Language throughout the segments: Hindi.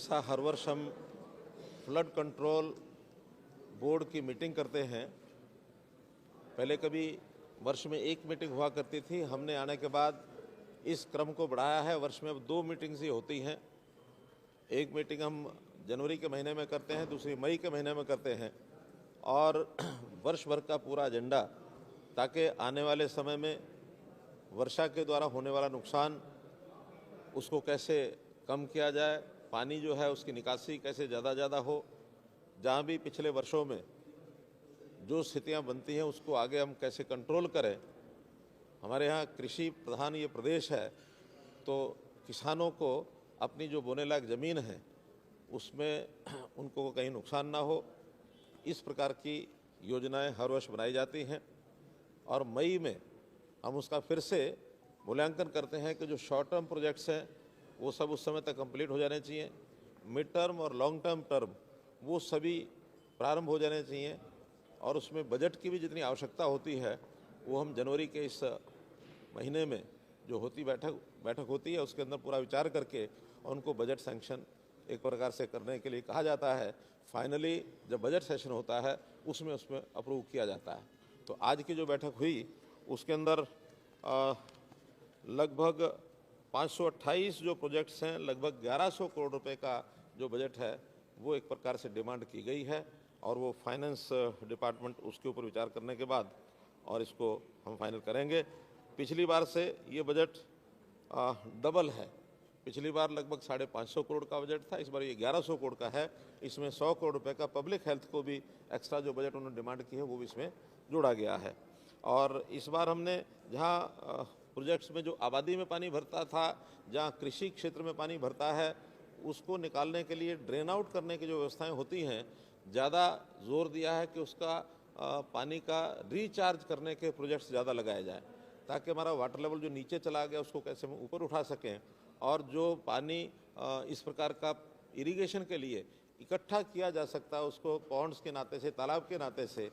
जैसा हर वर्ष हम फ्लड कंट्रोल बोर्ड की मीटिंग करते हैं, पहले कभी वर्ष में एक मीटिंग हुआ करती थी, हमने आने के बाद इस क्रम को बढ़ाया है। वर्ष में अब 2 मीटिंग्स ही होती हैं। एक मीटिंग हम जनवरी के महीने में करते हैं, दूसरी मई के महीने में करते हैं, और वर्ष भर का पूरा एजेंडा, ताकि आने वाले समय में वर्षा के द्वारा होने वाला नुकसान उसको कैसे कम किया जाए, पानी जो है उसकी निकासी कैसे ज़्यादा हो, जहाँ भी पिछले वर्षों में जो स्थितियाँ बनती हैं उसको आगे हम कैसे कंट्रोल करें। हमारे यहाँ कृषि प्रधान ये प्रदेश है, तो किसानों को अपनी जो बोने लायक ज़मीन है उसमें उनको कहीं नुकसान ना हो, इस प्रकार की योजनाएं हर वर्ष बनाई जाती हैं। और मई में हम उसका फिर से मूल्यांकन करते हैं कि जो शॉर्ट टर्म प्रोजेक्ट्स हैं वो सब उस समय तक कंप्लीट हो जाने चाहिए, मिड टर्म और लॉन्ग टर्म वो सभी प्रारंभ हो जाने चाहिए, और उसमें बजट की भी जितनी आवश्यकता होती है वो हम जनवरी के इस महीने में जो बैठक होती है उसके अंदर पूरा विचार करके और उनको बजट सैंक्शन एक प्रकार से करने के लिए कहा जाता है। फाइनली जब बजट सेशन होता है उसमें अप्रूव किया जाता है। तो आज की जो बैठक हुई उसके अंदर लगभग 528 जो प्रोजेक्ट्स हैं, लगभग 1100 करोड़ रुपए का जो बजट है वो एक प्रकार से डिमांड की गई है, और वो फाइनेंस डिपार्टमेंट उसके ऊपर विचार करने के बाद और इसको हम फाइनल करेंगे। पिछली बार से ये बजट डबल है। पिछली बार लगभग 550 करोड़ का बजट था, इस बार ये 1100 करोड़ का है। इसमें 100 करोड़ रुपए का पब्लिक हेल्थ को भी एक्स्ट्रा जो बजट उन्होंने डिमांड की है वो भी इसमें जोड़ा गया है। और इस बार हमने जहाँ प्रोजेक्ट्स में जो आबादी में पानी भरता था, जहाँ कृषि क्षेत्र में पानी भरता है, उसको निकालने के लिए ड्रेन आउट करने की जो व्यवस्थाएं होती हैं, ज़्यादा जोर दिया है कि उसका पानी का रिचार्ज करने के प्रोजेक्ट्स ज़्यादा लगाए जाए, ताकि हमारा वाटर लेवल जो नीचे चला गया उसको कैसे हम ऊपर उठा सकें, और जो पानी इस प्रकार का इरिगेशन के लिए इकट्ठा किया जा सकता है उसको पॉन्ड्स के नाते से, तालाब के नाते से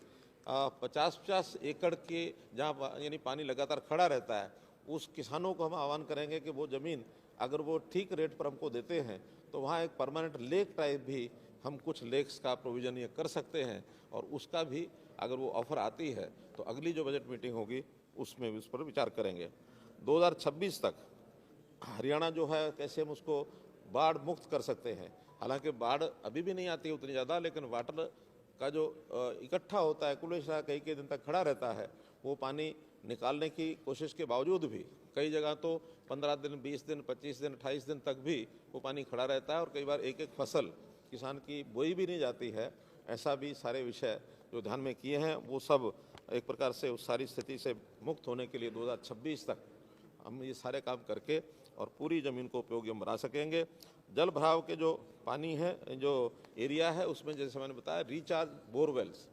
50-50 एकड़ के जहाँ यानी पानी लगातार खड़ा रहता है, उस किसानों को हम आह्वान करेंगे कि वो ज़मीन अगर वो ठीक रेट पर हमको देते हैं तो वहाँ एक परमानेंट लेक टाइप भी हम कुछ लेक्स का प्रोविज़न ये कर सकते हैं, और उसका भी अगर वो ऑफ़र आती है तो अगली जो बजट मीटिंग होगी उसमें भी उस पर विचार करेंगे। 2026 तक हरियाणा जो है कैसे हम उसको बाढ़ मुक्त कर सकते हैं। हालांकि बाढ़ अभी भी नहीं आती है उतनी ज़्यादा, लेकिन वाटर का जो इकट्ठा होता है कुलेशा कई दिन तक खड़ा रहता है, वो पानी निकालने की कोशिश के बावजूद भी कई जगह तो 15 दिन, 20 दिन, 25 दिन, 28 दिन तक भी वो पानी खड़ा रहता है, और कई बार एक फसल किसान की बोई भी नहीं जाती है। ऐसा भी सारे विषय जो ध्यान में किए हैं वो सब एक प्रकार से उस सारी स्थिति से मुक्त होने के लिए 2026 तक हम ये सारे काम करके और पूरी ज़मीन को उपयोगी हम बना सकेंगे। जल भराव के जो पानी है, जो एरिया है, उसमें जैसे मैंने बताया रिचार्ज बोरवेल्स,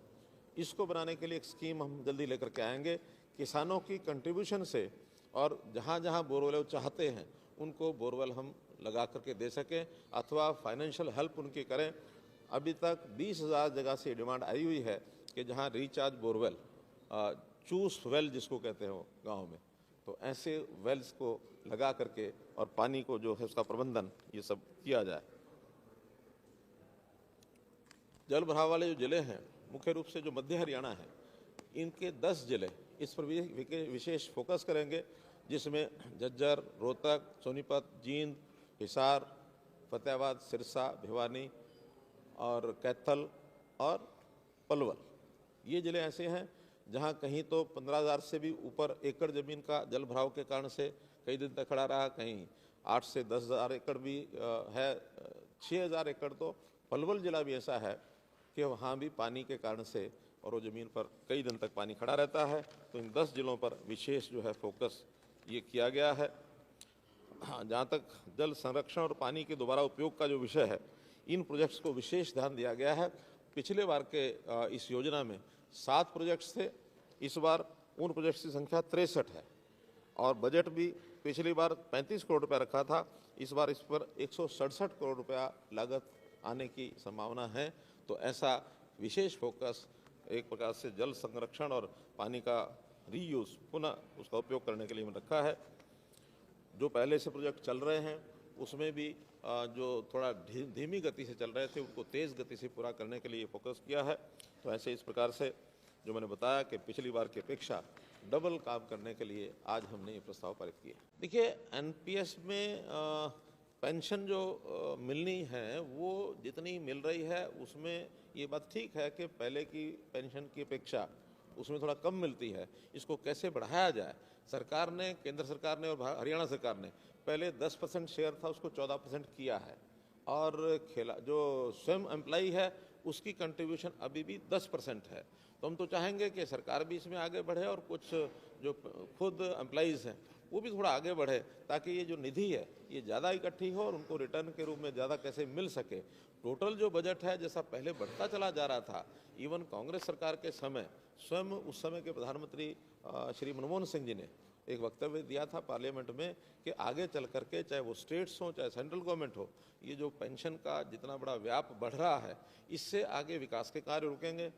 इसको बनाने के लिए एक स्कीम हम जल्दी लेकर के आएंगे। किसानों की कंट्रीब्यूशन से, और जहाँ जहाँ बोरवेल चाहते हैं उनको बोरवेल हम लगा करके दे सकें, अथवा फाइनेंशियल हेल्प उनकी करें। अभी तक 20,000 जगह से डिमांड आई हुई है कि जहाँ रिचार्ज बोरवेल, चूस वेल जिसको कहते हैं गाँव में, तो ऐसे वेल्स को लगा करके और पानी को जो है उसका प्रबंधन ये सब किया जाए। जल भराव वाले जो जिले हैं, मुख्य रूप से जो मध्य हरियाणा है, इनके 10 जिले इस पर विशेष फोकस करेंगे, जिसमें झज्जर, रोहतक, सोनीपत, जींद, हिसार, फतेहाबाद, सिरसा, भिवानी और कैथल और पलवल, ये ज़िले ऐसे हैं जहां कहीं तो 15,000 से भी ऊपर एकड़ ज़मीन का जल भराव के कारण से कई दिन तक खड़ा रहा, कहीं 8 से 10,000 एकड़ भी है, 6,000 एकड़ तो पलवल ज़िला भी ऐसा है कि वहाँ भी पानी के कारण से और वो ज़मीन पर कई दिन तक पानी खड़ा रहता है। तो इन 10 जिलों पर विशेष जो है फोकस ये किया गया है। जहाँ तक जल संरक्षण और पानी के दोबारा उपयोग का जो विषय है, इन प्रोजेक्ट्स को विशेष ध्यान दिया गया है। पिछले बार के इस योजना में 7 प्रोजेक्ट्स थे, इस बार उन प्रोजेक्ट्स की संख्या 63 है, और बजट भी पिछली बार 35 करोड़ रुपया रखा था, इस बार इस पर 167 करोड़ रुपया लागत आने की संभावना है। तो ऐसा विशेष फोकस एक प्रकार से जल संरक्षण और पानी का रीयूज, पुनः उसका उपयोग करने के लिए रखा है। जो पहले से प्रोजेक्ट चल रहे हैं उसमें भी जो थोड़ा धीमी गति से चल रहे थे उनको तेज़ गति से पूरा करने के लिए फोकस किया है। तो ऐसे इस प्रकार से जो मैंने बताया कि पिछली बार की अपेक्षा डबल काम करने के लिए आज हमने ये प्रस्ताव पारित किया। देखिए, एनपीएस में पेंशन जो मिलनी है वो जितनी मिल रही है उसमें ये बात ठीक है कि पहले की पेंशन की अपेक्षा उसमें थोड़ा कम मिलती है। इसको कैसे बढ़ाया जाए, सरकार ने, केंद्र सरकार ने और हरियाणा सरकार ने पहले 10% शेयर था उसको 14% किया है, और जो स्वयं एम्प्लॉई है उसकी कंट्रीब्यूशन अभी भी 10% है। तो हम तो चाहेंगे कि सरकार भी इसमें आगे बढ़े और कुछ जो खुद एम्प्लॉइज़ हैं वो भी थोड़ा आगे बढ़े, ताकि ये जो निधि है ये ज़्यादा इकट्ठी हो और उनको रिटर्न के रूप में ज़्यादा कैसे मिल सके। टोटल जो बजट है जैसा पहले बढ़ता चला जा रहा था, इवन कांग्रेस सरकार के समय स्वयं उस समय के प्रधानमंत्री श्री मनमोहन सिंह जी ने एक वक्तव्य दिया था पार्लियामेंट में कि आगे चल करके चाहे वो स्टेट्स हो चाहे सेंट्रल गवर्नमेंट हो, ये जो पेंशन का जितना बड़ा व्याप बढ़ रहा है इससे आगे विकास के कार्य रुकेंगे।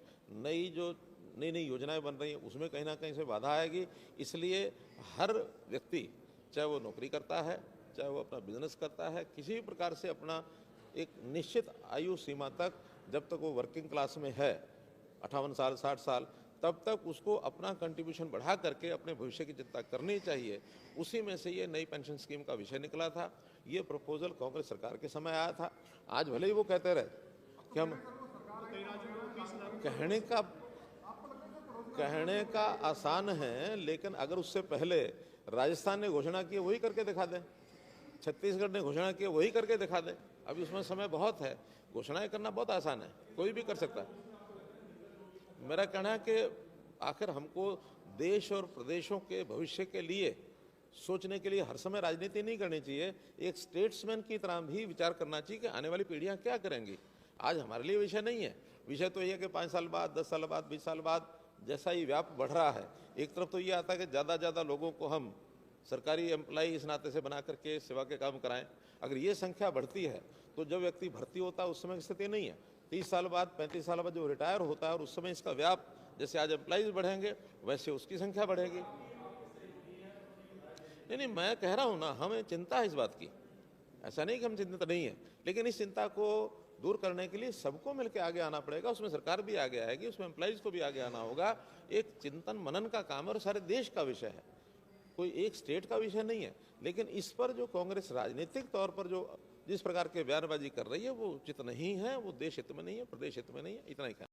नई नई योजनाएं बन रही हैं उसमें कहीं ना कहीं से बाधा आएगी। इसलिए हर व्यक्ति, चाहे वो नौकरी करता है चाहे वो अपना बिजनेस करता है, किसी भी प्रकार से अपना एक निश्चित आयु सीमा तक, जब तक वो वर्किंग क्लास में है 58 साल 60 साल, तब तक उसको अपना कंट्रीब्यूशन बढ़ा करके अपने भविष्य की चिंता करनी चाहिए। उसी में से ये नई पेंशन स्कीम का विषय निकला था। ये प्रपोजल कांग्रेस सरकार के समय आया था। आज भले ही वो कहते रहे कि हम कहने का आसान है, लेकिन अगर उससे पहले राजस्थान ने घोषणा की वही करके दिखा दें, छत्तीसगढ़ ने घोषणा की वही करके दिखा दें। अभी उसमें समय बहुत है, घोषणाएं करना बहुत आसान है, कोई भी कर सकता है। मेरा कहना है कि आखिर हमको देश और प्रदेशों के भविष्य के लिए सोचने के लिए हर समय राजनीति नहीं करनी चाहिए, एक स्टेट्समैन की तरह भी विचार करना चाहिए कि आने वाली पीढ़ियां क्या करेंगी। आज हमारे लिए विषय नहीं है, विषय तो ये है कि 5 साल बाद, 10 साल बाद, 20 साल बाद जैसा ही व्याप बढ़ रहा है, एक तरफ तो ये आता है कि ज़्यादा लोगों को हम सरकारी एम्प्लॉई इस नाते से बना करके सेवा के काम कराएं। अगर ये संख्या बढ़ती है तो जब व्यक्ति भर्ती होता है उस समय की स्थिति नहीं है। 30 साल बाद, 35 साल बाद जो रिटायर होता है और उस समय इसका व्याप, जैसे आज एम्प्लॉइज बढ़ेंगे वैसे उसकी संख्या बढ़ेगी। नहीं, मैं कह रहा हूँ ना, हमें चिंता है इस बात की, ऐसा नहीं कि हम चिंतित नहीं है, लेकिन इस चिंता को दूर करने के लिए सबको मिलकर आगे आना पड़ेगा। उसमें सरकार भी आगे आएगी, उसमें एम्प्लॉइज को भी आगे आना होगा। एक चिंतन मनन का काम है और सारे देश का विषय है, कोई एक स्टेट का विषय नहीं है। लेकिन इस पर जो कांग्रेस राजनीतिक तौर पर जो जिस प्रकार के बयानबाजी कर रही है वो उचित नहीं है, वो देश हित में नहीं है, प्रदेश हित में नहीं है। इतना ही कहना।